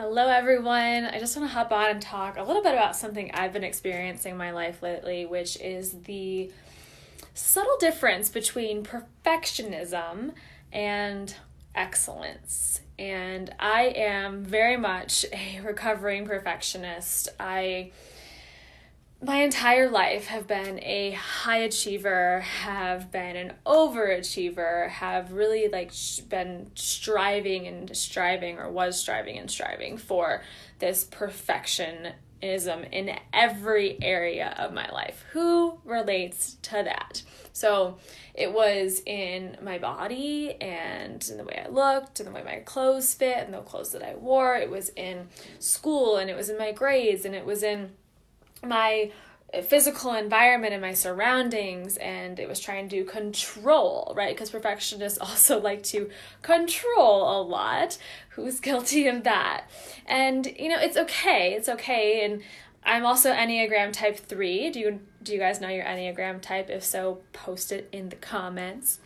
Hello, everyone. I just want to hop on and talk a little bit about something I've been experiencing in my life lately, which is the subtle difference between perfectionism and excellence. And I am very much a recovering perfectionist. My entire life have been a high achiever, have been an overachiever, have really been striving for this perfectionism in every area of my life. Who relates to that? So it was in my body and in the way I looked and the way my clothes fit and the clothes that I wore. It was in school and it was in my grades and it was in my physical environment and my surroundings, and it was trying to control, right? Because perfectionists also like to control a lot. Who's guilty of that? And it's okay. And I'm also Enneagram type 3. Do you guys know your Enneagram type? If so, post it in the comments.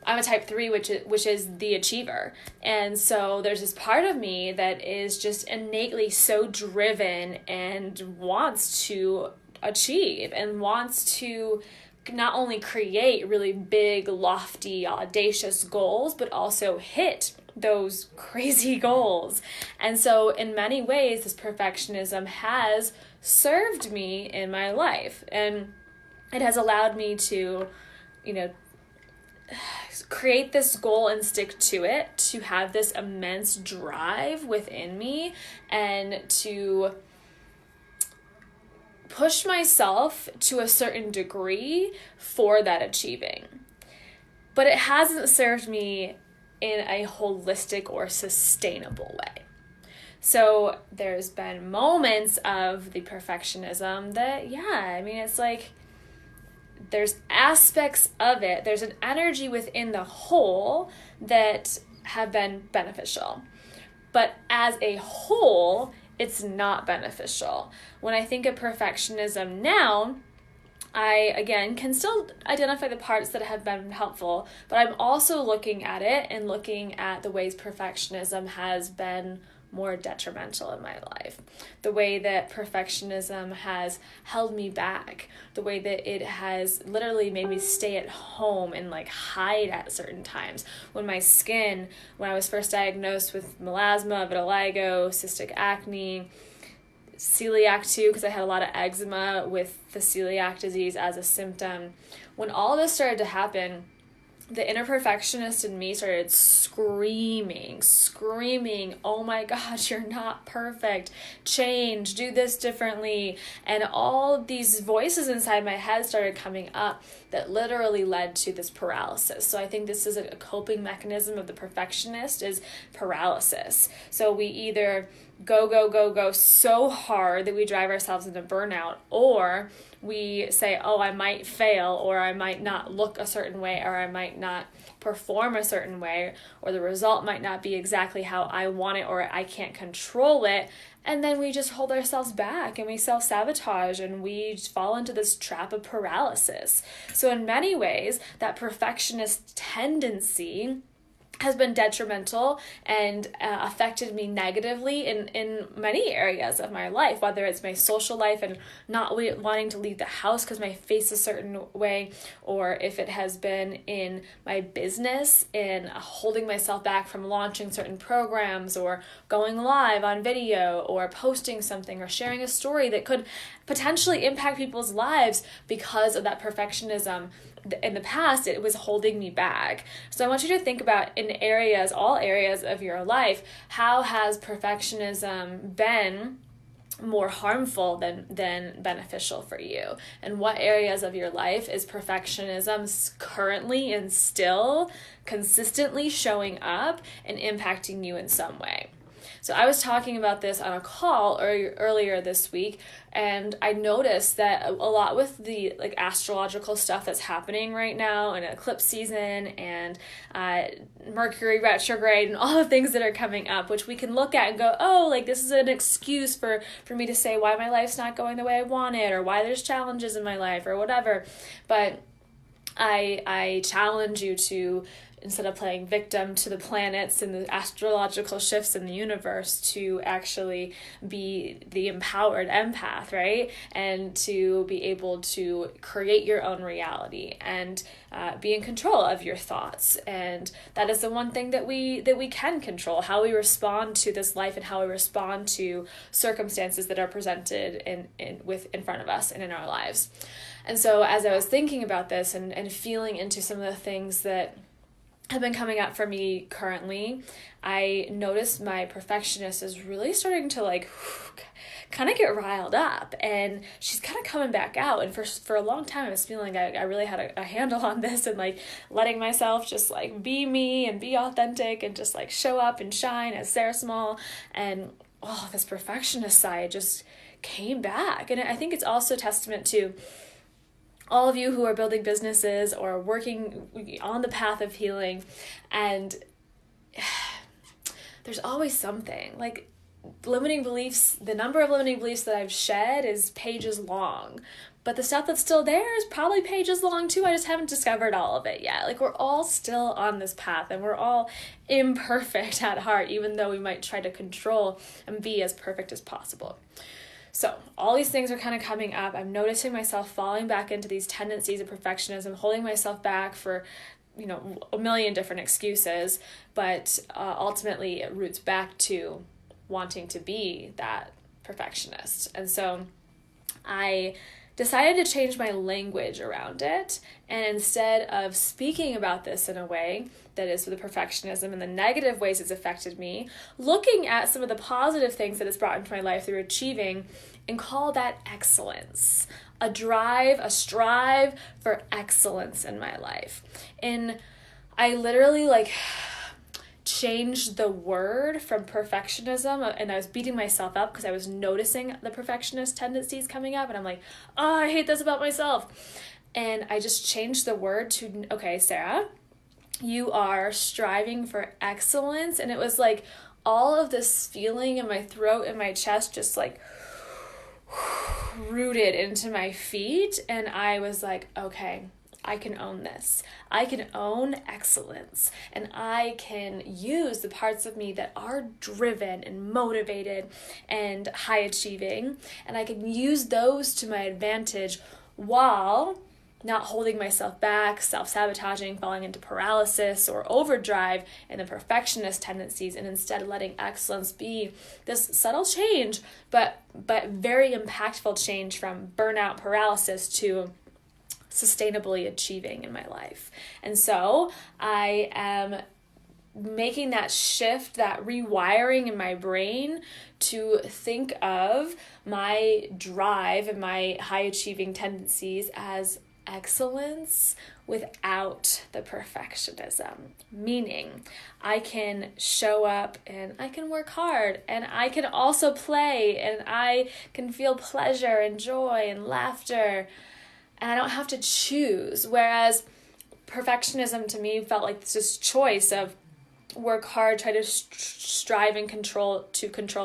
I'm a type 3, which is the achiever. And so there's this part of me that is just innately so driven and wants to achieve and wants to not only create really big, lofty, audacious goals, but also hit those crazy goals. And so in many ways, this perfectionism has served me in my life. And it has allowed me to, create this goal and stick to it, to have this immense drive within me, and to push myself to a certain degree for that achieving. But it hasn't served me in a holistic or sustainable way. So there's been moments of the perfectionism that, it's like, there's aspects of it, there's an energy within the whole that have been beneficial. But as a whole, it's not beneficial. When I think of perfectionism now, I, again, can still identify the parts that have been helpful, but I'm also looking at it and looking at the ways perfectionism has been more detrimental in my life. The way that perfectionism has held me back, the way that it has literally made me stay at home and hide at certain times. When I was first diagnosed with melasma, vitiligo, cystic acne, celiac too, because I had a lot of eczema with the celiac disease as a symptom. When all this started to happen, the inner perfectionist in me started screaming, oh my gosh, you're not perfect, change, do this differently. And all these voices inside my head started coming up that literally led to this paralysis. So I think this is a coping mechanism of the perfectionist, is paralysis. So we either go so hard that we drive ourselves into burnout, or we say, oh, I might fail, or I might not look a certain way, or I might not perform a certain way, or the result might not be exactly how I want it, or I can't control it. And then we just hold ourselves back and we self-sabotage and we fall into this trap of paralysis. So in many ways, that perfectionist tendency has been detrimental and affected me negatively in many areas of my life, whether it's my social life and not wanting to leave the house because my face a certain way, or if it has been in my business in holding myself back from launching certain programs or going live on video or posting something or sharing a story that could potentially impact people's lives because of that perfectionism. In the past, it was holding me back. So I want you to think about all areas of your life, how has perfectionism been more harmful than beneficial for you? And what areas of your life is perfectionism currently and still consistently showing up and impacting you in some way? So I was talking about this on a call earlier this week, and I noticed that a lot with the astrological stuff that's happening right now, and eclipse season and Mercury retrograde and all the things that are coming up, which we can look at and go, oh, this is an excuse for me to say why my life's not going the way I want it, or why there's challenges in my life or whatever. But I challenge you to instead of playing victim to the planets and the astrological shifts in the universe, to actually be the empowered empath, right? And to be able to create your own reality and be in control of your thoughts. And that is the one thing that we can control, how we respond to this life and how we respond to circumstances that are presented in front of us and in our lives. And so as I was thinking about this and feeling into some of the things that have been coming up for me currently, I noticed my perfectionist is really starting to kind of get riled up, and she's kind of coming back out. And for a long time I was feeling I really had a handle on this, and letting myself just be me and be authentic and just show up and shine as Sarah Small. And this perfectionist side just came back. And I think it's also a testament to all of you who are building businesses or working on the path of healing. And there's always something limiting beliefs. The number of limiting beliefs that I've shed is pages long, but the stuff that's still there is probably pages long too. I just haven't discovered all of it yet. We're all still on this path, and we're all imperfect at heart, even though we might try to control and be as perfect as possible. So all these things are kind of coming up. I'm noticing myself falling back into these tendencies of perfectionism, holding myself back for, a million different excuses, but ultimately it roots back to wanting to be that perfectionist. And so I decided to change my language around it, and instead of speaking about this in a way that is for the perfectionism and the negative ways it's affected me, looking at some of the positive things that it's brought into my life through achieving, and call that excellence. A drive, a strive for excellence in my life. And I literally changed the word from perfectionism, and I was beating myself up because I was noticing the perfectionist tendencies coming up, and I'm I hate this about myself. And I just changed the word to, okay, Sarah, you are striving for excellence. And it was all of this feeling in my throat and my chest just rooted into my feet. And I was okay, I can own this. I can own excellence, and I can use the parts of me that are driven and motivated and high achieving, and I can use those to my advantage while not holding myself back, self-sabotaging, falling into paralysis or overdrive and the perfectionist tendencies, and instead letting excellence be this subtle change, but very impactful change from burnout, paralysis to sustainably achieving in my life. And so I am making that shift, that rewiring in my brain to think of my drive and my high achieving tendencies as excellence without the perfectionism, meaning I can show up and I can work hard, and I can also play, and I can feel pleasure and joy and laughter, and I don't have to choose. Whereas perfectionism to me felt like this choice of work hard, try to strive and control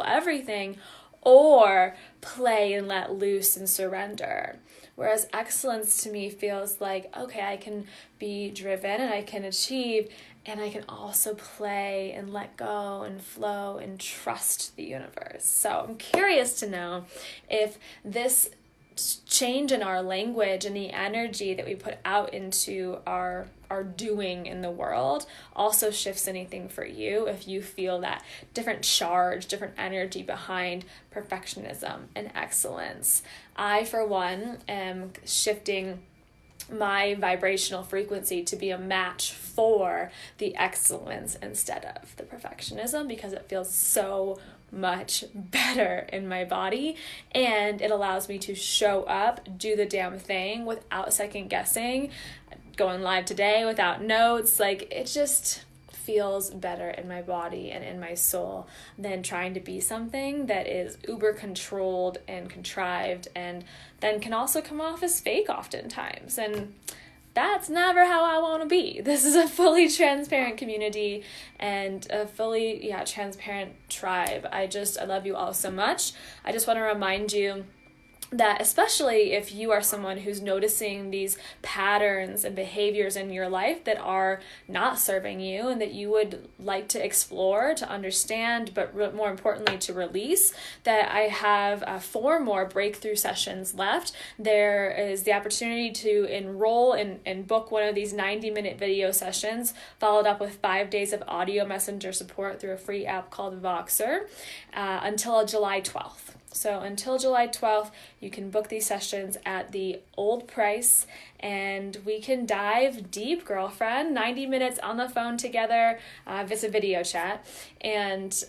everything, or play and let loose and surrender. Whereas excellence to me feels okay, I can be driven and I can achieve, and I can also play and let go and flow and trust the universe. So I'm curious to know if this change in our language and the energy that we put out into our doing in the world also shifts anything for you, if you feel that different charge, different energy behind perfectionism and excellence. I, for one, am shifting my vibrational frequency to be a match for the excellence instead of the perfectionism, because it feels so much better in my body, and it allows me to show up, do the damn thing without second guessing, going live today without notes. It just feels better in my body and in my soul than trying to be something that is uber controlled and contrived, and then can also come off as fake oftentimes. And that's never how I want to be. This is a fully transparent community and a fully, transparent tribe. I love you all so much. I just want to remind you that especially if you are someone who's noticing these patterns and behaviors in your life that are not serving you and that you would like to explore, to understand, but more importantly to release, that I have 4 more breakthrough sessions left. There is the opportunity to enroll and book one of these 90-minute video sessions, followed up with 5 days of audio messenger support through a free app called Voxer, until July 12th. So until July 12th, you can book these sessions at the old price, and we can dive deep, girlfriend. 90 minutes on the phone together. It's a video chat. And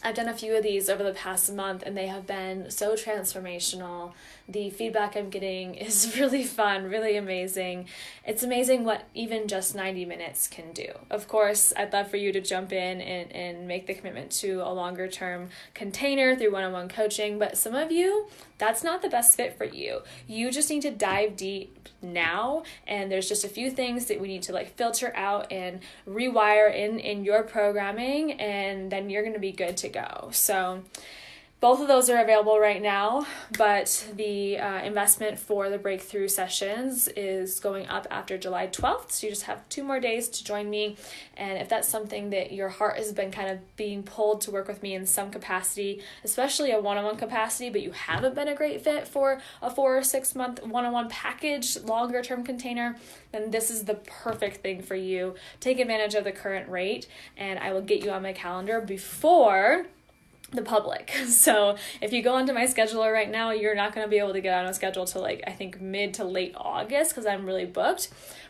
I've done a few of these over the past month, and they have been so transformational. The feedback I'm getting is really fun, really amazing. It's amazing what even just 90 minutes can do. Of course, I'd love for you to jump in and make the commitment to a longer term container through one-on-one coaching, but some of you, that's not the best fit for you. You just need to dive deep now, and there's just a few things that we need to filter out and rewire in your programming, and then you're going to be good to go. So both of those are available right now, but the investment for the breakthrough sessions is going up after July 12th, so you just have 2 more days to join me. And if that's something that your heart has been kind of being pulled to work with me in some capacity, especially a one-on-one capacity, but you haven't been a great fit for a 4 or 6 month one-on-one package, longer term container, then this is the perfect thing for you. Take advantage of the current rate, and I will get you on my calendar before the public. So if you go onto my scheduler right now, you're not going to be able to get on a schedule till I think mid to late August, because I'm really booked.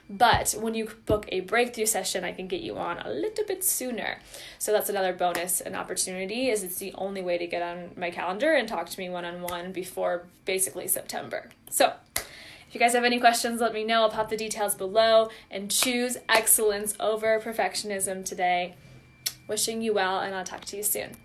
But when you book a breakthrough session, I can get you on a little bit sooner. So that's another bonus and opportunity, is it's the only way to get on my calendar and talk to me one-on-one before basically September. So if you guys have any questions, let me know. I'll pop the details below, and choose excellence over perfectionism today. Wishing you well, and I'll talk to you soon.